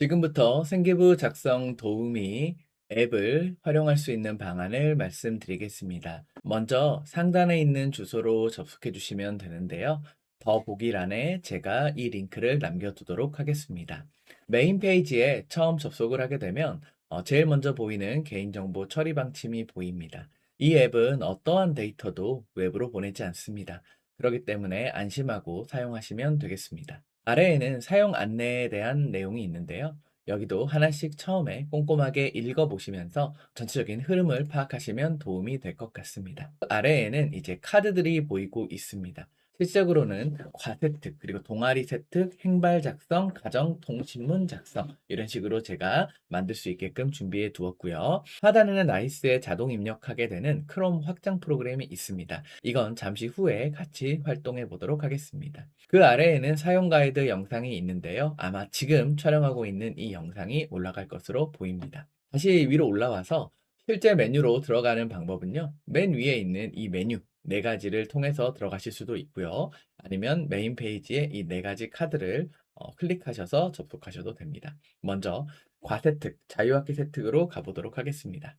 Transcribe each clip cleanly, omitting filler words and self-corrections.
지금부터 생기부 작성 도우미 앱을 활용할 수 있는 방안을 말씀드리겠습니다. 먼저 상단에 있는 주소로 접속해 주시면 되는데요. 더보기란에 제가 이 링크를 남겨두도록 하겠습니다. 메인 페이지에 처음 접속을 하게 되면 제일 먼저 보이는 개인정보 처리 방침이 보입니다. 이 앱은 어떠한 데이터도 외부로 보내지 않습니다. 그렇기 때문에 안심하고 사용하시면 되겠습니다. 아래에는 사용 안내에 대한 내용이 있는데요. 여기도 하나씩 처음에 꼼꼼하게 읽어보시면서 전체적인 흐름을 파악하시면 도움이 될 것 같습니다. 아래에는 이제 카드들이 보이고 있습니다. 실적으로는 과세특, 그리고 동아리 세특, 행발 작성, 가정 통신문 작성 이런 식으로 제가 만들 수 있게끔 준비해 두었고요. 하단에는 나이스에 자동 입력하게 되는 크롬 확장 프로그램이 있습니다. 이건 잠시 후에 같이 활동해 보도록 하겠습니다. 그 아래에는 사용 가이드 영상이 있는데요. 아마 지금 촬영하고 있는 이 영상이 올라갈 것으로 보입니다. 다시 위로 올라와서 실제 메뉴로 들어가는 방법은요. 맨 위에 있는 이 메뉴 네 가지를 통해서 들어가실 수도 있고요. 아니면 메인 페이지에 이 네 가지 카드를 클릭하셔서 접속하셔도 됩니다. 먼저 과세특, 자유학기 세특으로 가보도록 하겠습니다.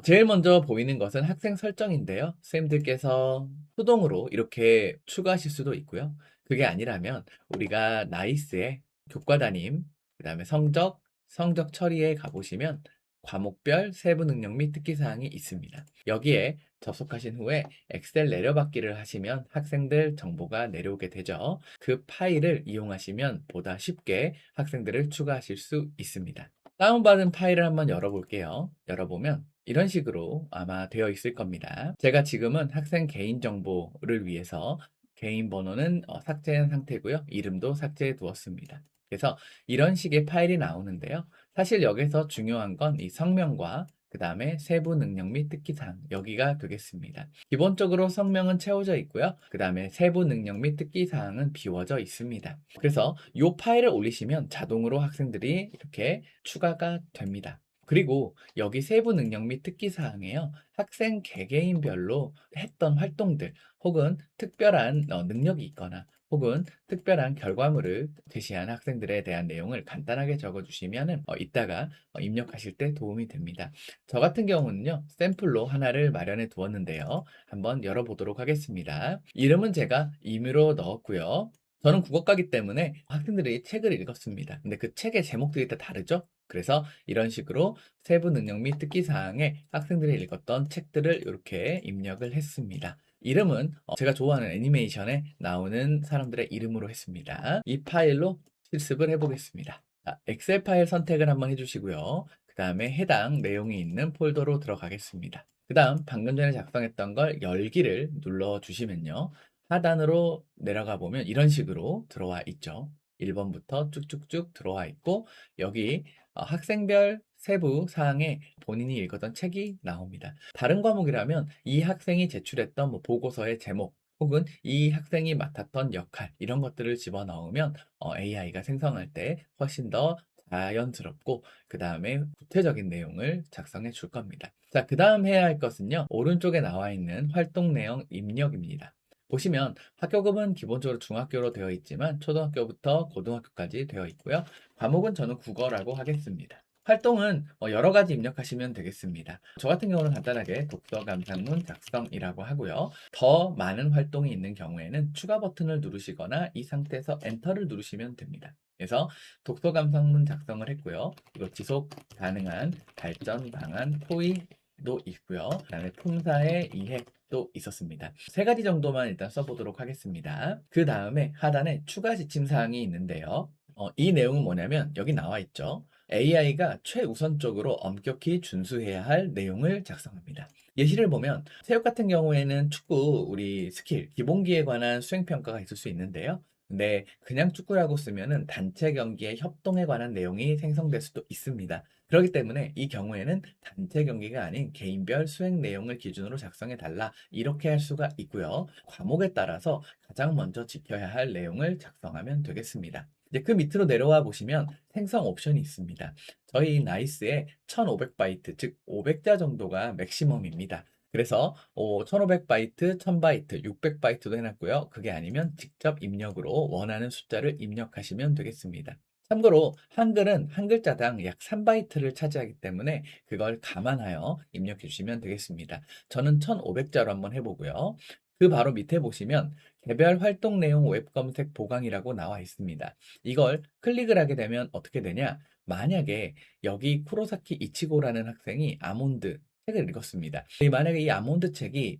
제일 먼저 보이는 것은 학생 설정인데요. 선생님들께서 수동으로 이렇게 추가하실 수도 있고요. 그게 아니라면 우리가 나이스에 교과 담임, 그 다음에 성적 처리에 가보시면 과목별 세부 능력 및 특기 사항이 있습니다. 여기에 접속하신 후에 엑셀 내려받기를 하시면 학생들 정보가 내려오게 되죠. 그 파일을 이용하시면 보다 쉽게 학생들을 추가하실 수 있습니다. 다운받은 파일을 한번 열어볼게요. 열어보면 이런 식으로 아마 되어 있을 겁니다. 제가 지금은 학생 개인정보를 위해서 개인 번호는 삭제한 상태고요. 이름도 삭제해 두었습니다. 그래서 이런 식의 파일이 나오는데요. 사실 여기서 중요한 건 이 성명과 그 다음에 세부 능력 및 특기사항 여기가 되겠습니다. 기본적으로 성명은 채워져 있고요. 그 다음에 세부 능력 및 특기사항은 비워져 있습니다. 그래서 이 파일을 올리시면 자동으로 학생들이 이렇게 추가가 됩니다. 그리고 여기 세부 능력 및 특기 사항에요. 학생 개개인별로 했던 활동들 혹은 특별한 능력이 있거나 혹은 특별한 결과물을 제시한 학생들에 대한 내용을 간단하게 적어주시면 이따가 입력하실 때 도움이 됩니다. 저 같은 경우는요. 샘플로 하나를 마련해 두었는데요. 한번 열어보도록 하겠습니다. 이름은 제가 임의로 넣었고요. 저는 국어과이기 때문에 학생들이 책을 읽었습니다. 근데 그 책의 제목들이 다 다르죠? 그래서 이런 식으로 세부 능력 및 특기 사항에 학생들이 읽었던 책들을 이렇게 입력을 했습니다. 이름은 제가 좋아하는 애니메이션에 나오는 사람들의 이름으로 했습니다. 이 파일로 실습을 해보겠습니다. 자, 엑셀 파일 선택을 한번 해주시고요. 그 다음에 해당 내용이 있는 폴더로 들어가겠습니다. 그 다음 방금 전에 작성했던 걸 열기를 눌러주시면요. 하단으로 내려가 보면 이런 식으로 들어와 있죠. 1번부터 쭉쭉쭉 들어와 있고 여기 학생별 세부 사항에 본인이 읽었던 책이 나옵니다. 다른 과목이라면 이 학생이 제출했던 뭐 보고서의 제목 혹은 이 학생이 맡았던 역할 이런 것들을 집어넣으면 AI가 생성할 때 훨씬 더 자연스럽고 그 다음에 구체적인 내용을 작성해 줄 겁니다. 자, 그 다음 해야 할 것은요. 오른쪽에 나와 있는 활동 내용 입력입니다. 보시면 학교급은 기본적으로 중학교로 되어 있지만 초등학교부터 고등학교까지 되어 있고요. 과목은 저는 국어라고 하겠습니다. 활동은 여러 가지 입력하시면 되겠습니다. 저 같은 경우는 간단하게 독서 감상문 작성이라고 하고요. 더 많은 활동이 있는 경우에는 추가 버튼을 누르시거나 이 상태에서 엔터를 누르시면 됩니다. 그래서 독서 감상문 작성을 했고요. 이거 지속 가능한 발전 방안 토의도 있고요. 그다음에 품사의 이해도 있었습니다. 세 가지 정도만 일단 써보도록 하겠습니다. 그 다음에 하단에 추가 지침 사항이 있는데요. 이 내용은 뭐냐면 여기 나와 있죠. AI가 최우선적으로 엄격히 준수해야 할 내용을 작성합니다. 예시를 보면 체육 같은 경우에는 축구 우리 스킬 기본기에 관한 수행평가가 있을 수 있는데요. 근데 그냥 축구라고 쓰면은 단체 경기의 협동에 관한 내용이 생성될 수도 있습니다. 그렇기 때문에 이 경우에는 단체 경기가 아닌 개인별 수행 내용을 기준으로 작성해 달라 이렇게 할 수가 있고요. 과목에 따라서 가장 먼저 지켜야 할 내용을 작성하면 되겠습니다. 이제 그 밑으로 내려와 보시면 생성 옵션이 있습니다. 저희 나이스에 1500바이트, 즉 500자 정도가 맥시멈입니다. 그래서 1500바이트, 1000바이트, 600바이트도 해놨고요. 그게 아니면 직접 입력으로 원하는 숫자를 입력하시면 되겠습니다. 참고로 한글은 한 글자당 약 3바이트를 차지하기 때문에 그걸 감안하여 입력해 주시면 되겠습니다. 저는 1500자로 한번 해보고요. 그 바로 밑에 보시면 개별 활동 내용 웹 검색 보강이라고 나와 있습니다. 이걸 클릭을 하게 되면 어떻게 되냐? 만약에 여기 쿠로사키 이치고라는 학생이 아몬드 책을 읽었습니다. 만약에 이 아몬드 책이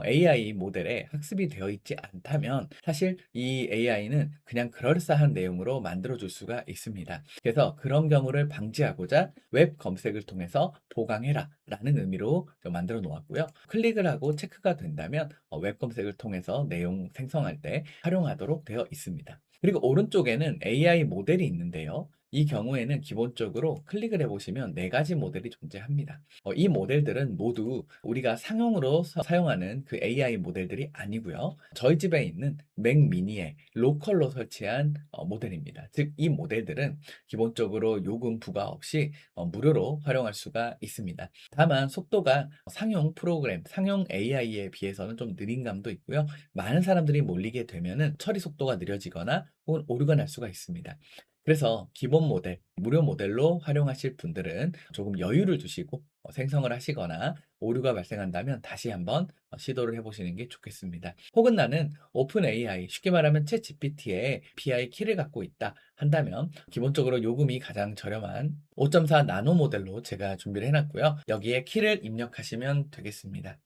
AI 모델에 학습이 되어 있지 않다면 사실 이 AI는 그냥 그럴싸한 내용으로 만들어 줄 수가 있습니다. 그래서 그런 경우를 방지하고자 웹 검색을 통해서 보강해라 라는 의미로 만들어 놓았고요. 클릭을 하고 체크가 된다면 웹 검색을 통해서 내용 생성할 때 활용하도록 되어 있습니다. 그리고 오른쪽에는 AI 모델이 있는데요. 이 경우에는 기본적으로 클릭을 해보시면 네 가지 모델이 존재합니다. 이 모델들은 모두 우리가 상용으로 사용하는 그 AI 모델들이 아니고요. 저희 집에 있는 맥 미니에 로컬로 설치한 모델입니다. 즉, 이 모델들은 기본적으로 요금 부과 없이 무료로 활용할 수가 있습니다. 다만 속도가 상용 프로그램, 상용 AI에 비해서는 좀 느린 감도 있고요. 많은 사람들이 몰리게 되면은 처리 속도가 느려지거나 혹은 오류가 날 수가 있습니다. 그래서 기본 모델, 무료 모델로 활용하실 분들은 조금 여유를 두시고 생성을 하시거나 오류가 발생한다면 다시 한번 시도를 해보시는 게 좋겠습니다. 혹은 나는 오픈 AI, 쉽게 말하면 챗 GPT의 API 키를 갖고 있다 한다면 기본적으로 요금이 가장 저렴한 5.4 나노 모델로 제가 준비를 해놨고요. 여기에 키를 입력하시면 되겠습니다.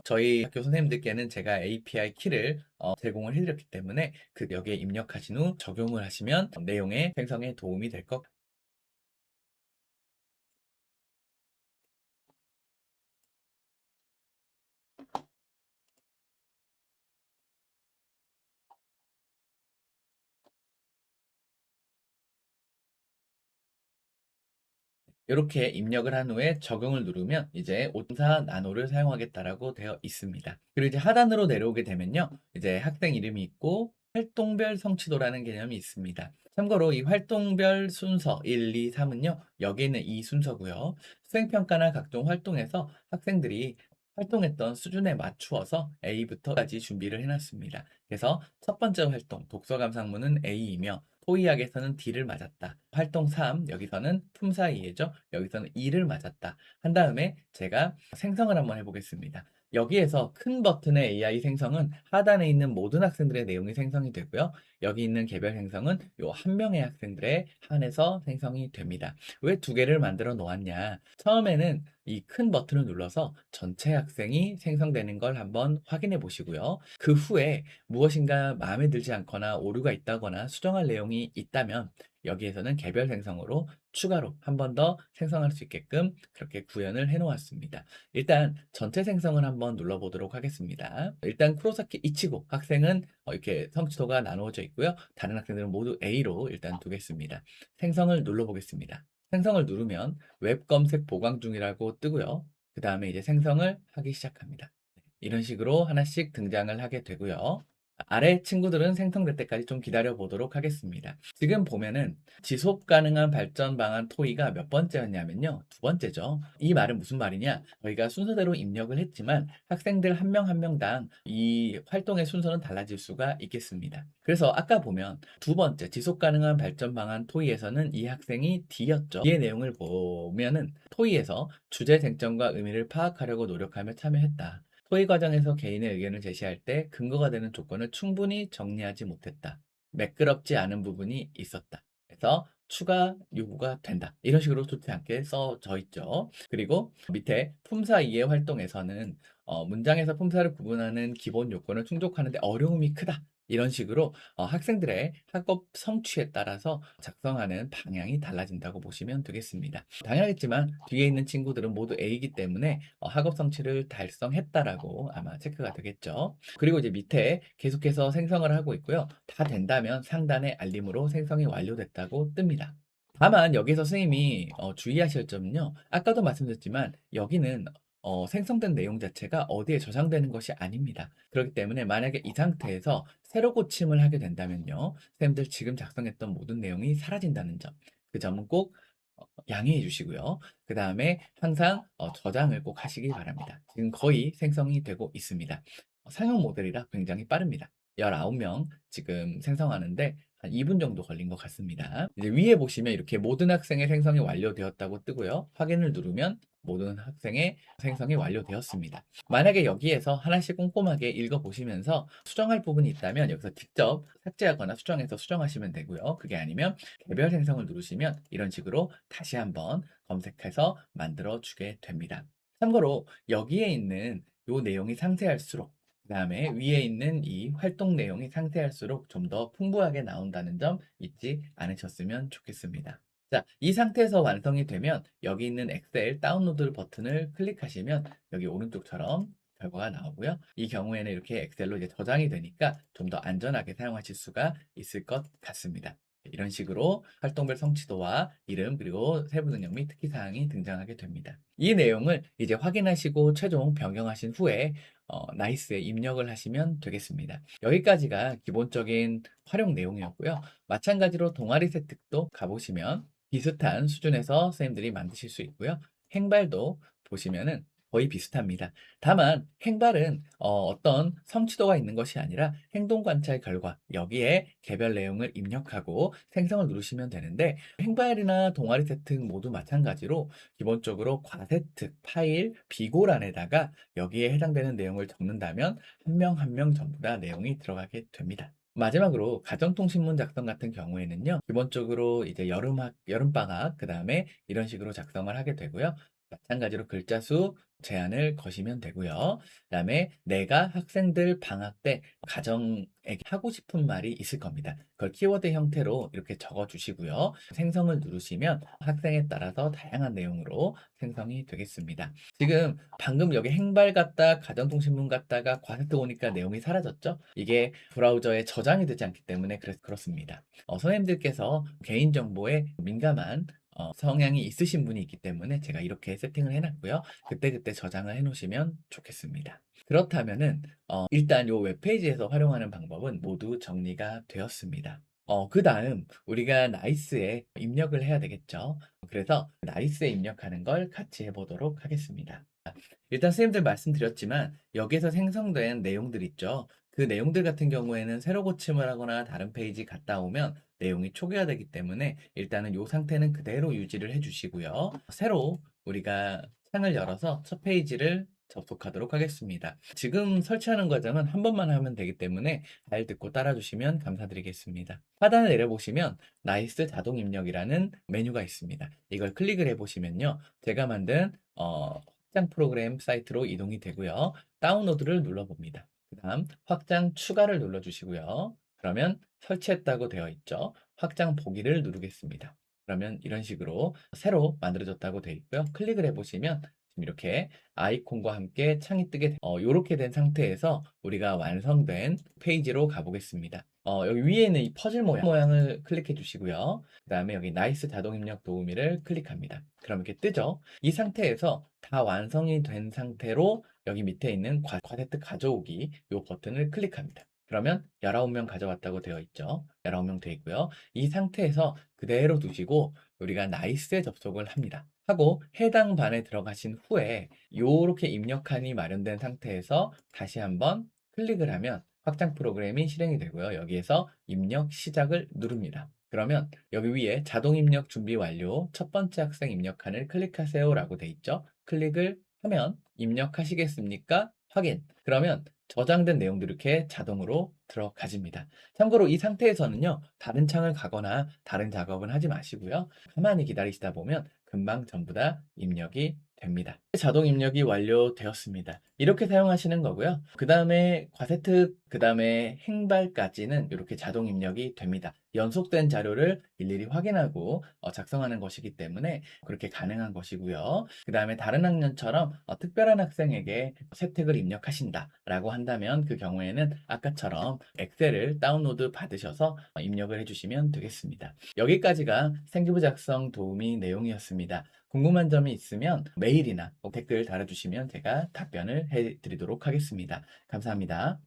저희 학교 선생님들께는 제가 API 키를 제공을 해드렸기 때문에 그 여기에 입력하신 후 적용을 하시면 내용의 생성에 도움이 될 것 같습니다. 이렇게 입력을 한 후에 적용을 누르면 이제 5.4 나노를 사용하겠다라고 되어 있습니다. 그리고 이제 하단으로 내려오게 되면요. 이제 학생 이름이 있고 활동별 성취도라는 개념이 있습니다. 참고로 이 활동별 순서 1, 2, 3은요. 여기는 이 순서고요. 수행평가나 각종 활동에서 학생들이 활동했던 수준에 맞추어서 A부터까지 준비를 해놨습니다. 그래서 첫 번째 활동, 독서 감상문은 A이며 토의학에서는 D를 맞았다. 활동 3, 여기서는 품사 이해죠. 여기서는 E를 맞았다. 한 다음에 제가 생성을 한번 해보겠습니다. 여기에서 큰 버튼의 AI 생성은 하단에 있는 모든 학생들의 내용이 생성이 되고요. 여기 있는 개별 생성은 요 한 명의 학생들에 한해서 생성이 됩니다. 왜 두 개를 만들어 놓았냐? 처음에는 이 큰 버튼을 눌러서 전체 학생이 생성되는 걸 한번 확인해 보시고요. 그 후에 무엇인가 마음에 들지 않거나 오류가 있다거나 수정할 내용이 있다면 여기에서는 개별 생성으로 추가로 한 번 더 생성할 수 있게끔 그렇게 구현을 해 놓았습니다. 일단 전체 생성을 한번 눌러보도록 하겠습니다. 일단 쿠로사키 이치고 학생은 이렇게 성취도가 나누어져 있고요. 다른 학생들은 모두 A로 일단 두겠습니다. 생성을 눌러보겠습니다. 생성을 누르면 웹 검색 보강 중이라고 뜨고요. 그 다음에 이제 생성을 하기 시작합니다. 이런 식으로 하나씩 등장을 하게 되고요. 아래 친구들은 생성될 때까지 좀 기다려 보도록 하겠습니다. 지금 보면은 지속 가능한 발전 방안 토의가 몇 번째였냐면요. 두 번째죠. 이 말은 무슨 말이냐? 저희가 순서대로 입력을 했지만 학생들 한 명 한 명당 이 활동의 순서는 달라질 수가 있겠습니다. 그래서 아까 보면 두 번째 지속 가능한 발전 방안 토의에서는 이 학생이 D였죠. D의 내용을 보면은 토의에서 주제 쟁점과 의미를 파악하려고 노력하며 참여했다. 토의 과정에서 개인의 의견을 제시할 때 근거가 되는 조건을 충분히 정리하지 못했다. 매끄럽지 않은 부분이 있었다. 그래서 추가 요구가 된다. 이런 식으로 좋지 않게 써져 있죠. 그리고 밑에 품사 이해 활동에서는 문장에서 품사를 구분하는 기본 요건을 충족하는데 어려움이 크다. 이런 식으로 학생들의 학업 성취에 따라서 작성하는 방향이 달라진다고 보시면 되겠습니다. 당연하겠지만 뒤에 있는 친구들은 모두 A이기 때문에 학업 성취를 달성했다라고 아마 체크가 되겠죠. 그리고 이제 밑에 계속해서 생성을 하고 있고요. 다 된다면 상단에 알림으로 생성이 완료됐다고 뜹니다. 다만 여기서 선생님이 주의하실 점은요. 아까도 말씀드렸지만 여기는 생성된 내용 자체가 어디에 저장되는 것이 아닙니다. 그렇기 때문에 만약에 이 상태에서 새로 고침을 하게 된다면요. 선생님들 지금 작성했던 모든 내용이 사라진다는 점. 그 점은 꼭 양해해 주시고요. 그 다음에 항상 저장을 꼭 하시기 바랍니다. 지금 거의 생성이 되고 있습니다. 상용 모델이라 굉장히 빠릅니다. 19명 지금 생성하는데 한 2분 정도 걸린 것 같습니다. 이제 위에 보시면 이렇게 모든 학생의 생성이 완료되었다고 뜨고요. 확인을 누르면 모든 학생의 생성이 완료되었습니다. 만약에 여기에서 하나씩 꼼꼼하게 읽어보시면서 수정할 부분이 있다면 여기서 직접 삭제하거나 수정해서 수정하시면 되고요. 그게 아니면 개별 생성을 누르시면 이런 식으로 다시 한번 검색해서 만들어 주게 됩니다. 참고로 여기에 있는 요 내용이 상세할수록 그 다음에 위에 있는 이 활동 내용이 상세할수록 좀 더 풍부하게 나온다는 점 잊지 않으셨으면 좋겠습니다. 자, 이 상태에서 완성이 되면 여기 있는 엑셀 다운로드 버튼을 클릭하시면 여기 오른쪽처럼 결과가 나오고요. 이 경우에는 이렇게 엑셀로 이제 저장이 되니까 좀 더 안전하게 사용하실 수가 있을 것 같습니다. 이런 식으로 활동별 성취도와 이름 그리고 세부 능력 및 특기 사항이 등장하게 됩니다. 이 내용을 이제 확인하시고 최종 변경하신 후에 나이스에 입력을 하시면 되겠습니다. 여기까지가 기본적인 활용 내용이었고요. 마찬가지로 동아리 세특도 가보시면 비슷한 수준에서 선생님들이 만드실 수 있고요. 행발도 보시면은 거의 비슷합니다. 다만 행발은 어떤 성취도가 있는 것이 아니라 행동 관찰 결과 여기에 개별 내용을 입력하고 생성을 누르시면 되는데 행발이나 동아리 세특 모두 마찬가지로 기본적으로 과세특 파일 비고란에다가 여기에 해당되는 내용을 적는다면 한 명 한 명 전부 다 내용이 들어가게 됩니다. 마지막으로 가정통신문 작성 같은 경우에는요, 기본적으로 이제 여름방학, 그 다음에 이런 식으로 작성을 하게 되고요. 마찬가지로 글자 수 제한을 거시면 되고요. 그다음에 내가 학생들 방학 때 가정에게 하고 싶은 말이 있을 겁니다. 그걸 키워드 형태로 이렇게 적어 주시고요. 생성을 누르시면 학생에 따라서 다양한 내용으로 생성이 되겠습니다. 지금 방금 여기 행발 갔다 가정통신문 갔다가 과세트 오니까 내용이 사라졌죠? 이게 브라우저에 저장이 되지 않기 때문에 그렇습니다. 선생님들께서 개인정보에 민감한 성향이 있으신 분이 있기 때문에 제가 이렇게 세팅을 해놨고요. 그때그때 저장을 해놓으시면 좋겠습니다. 그렇다면은 일단 이 웹페이지에서 활용하는 방법은 모두 정리가 되었습니다. 그 다음 우리가 나이스에 입력을 해야 되겠죠. 그래서 나이스에 입력하는 걸 같이 해보도록 하겠습니다. 일단 선생님들 말씀드렸지만 여기에서 생성된 내용들 있죠. 그 내용들 같은 경우에는 새로 고침을 하거나 다른 페이지 갔다 오면 내용이 초기화되기 때문에 일단은 이 상태는 그대로 유지를 해주시고요. 새로 우리가 창을 열어서 첫 페이지를 접속하도록 하겠습니다. 지금 설치하는 과정은 한 번만 하면 되기 때문에 잘 듣고 따라주시면 감사드리겠습니다. 하단을 내려보시면 나이스 자동 입력이라는 메뉴가 있습니다. 이걸 클릭을 해보시면요. 제가 만든 확장 프로그램 사이트로 이동이 되고요. 다운로드를 눌러봅니다. 그 다음 확장 추가를 눌러주시고요. 그러면 설치했다고 되어 있죠. 확장 보기를 누르겠습니다. 그러면 이런 식으로 새로 만들어졌다고 되어 있고요. 클릭을 해보시면 지금 이렇게 아이콘과 함께 창이 뜨게 이렇게 된 상태에서 우리가 완성된 페이지로 가보겠습니다. 여기 위에 있는 이 퍼즐 모양을 클릭해 주시고요. 그 다음에 여기 나이스 자동 입력 도우미를 클릭합니다. 그럼 이렇게 뜨죠. 이 상태에서 다 완성이 된 상태로 여기 밑에 있는 과세트 가져오기 이 버튼을 클릭합니다. 그러면 19명 가져왔다고 되어 있죠. 19명 되어 있고요. 이 상태에서 그대로 두시고 우리가 나이스에 접속을 합니다. 하고 해당 반에 들어가신 후에 이렇게 입력칸이 마련된 상태에서 다시 한번 클릭을 하면 확장 프로그램이 실행이 되고요. 여기에서 입력 시작을 누릅니다. 그러면 여기 위에 자동 입력 준비 완료 첫 번째 학생 입력칸을 클릭하세요 라고 돼 있죠. 클릭을 하면 입력하시겠습니까? 확인. 그러면 저장된 내용들이 이렇게 자동으로 들어가집니다. 참고로 이 상태에서는요, 다른 창을 가거나 다른 작업은 하지 마시고요. 가만히 기다리시다 보면 금방 전부 다 입력이 됩니다. 자동 입력이 완료되었습니다. 이렇게 사용하시는 거고요. 그 다음에 과세특, 그 다음에 행발까지는 이렇게 자동 입력이 됩니다. 연속된 자료를 일일이 확인하고 작성하는 것이기 때문에 그렇게 가능한 것이고요. 그 다음에 다른 학년처럼 특별한 학생에게 세특을 입력하신다 라고 한다면 그 경우에는 아까처럼 엑셀을 다운로드 받으셔서 입력을 해주시면 되겠습니다. 여기까지가 생기부 작성 도우미 내용이었습니다. 궁금한 점이 있으면 메일이나 댓글 달아주시면 제가 답변을 해드리도록 하겠습니다. 감사합니다.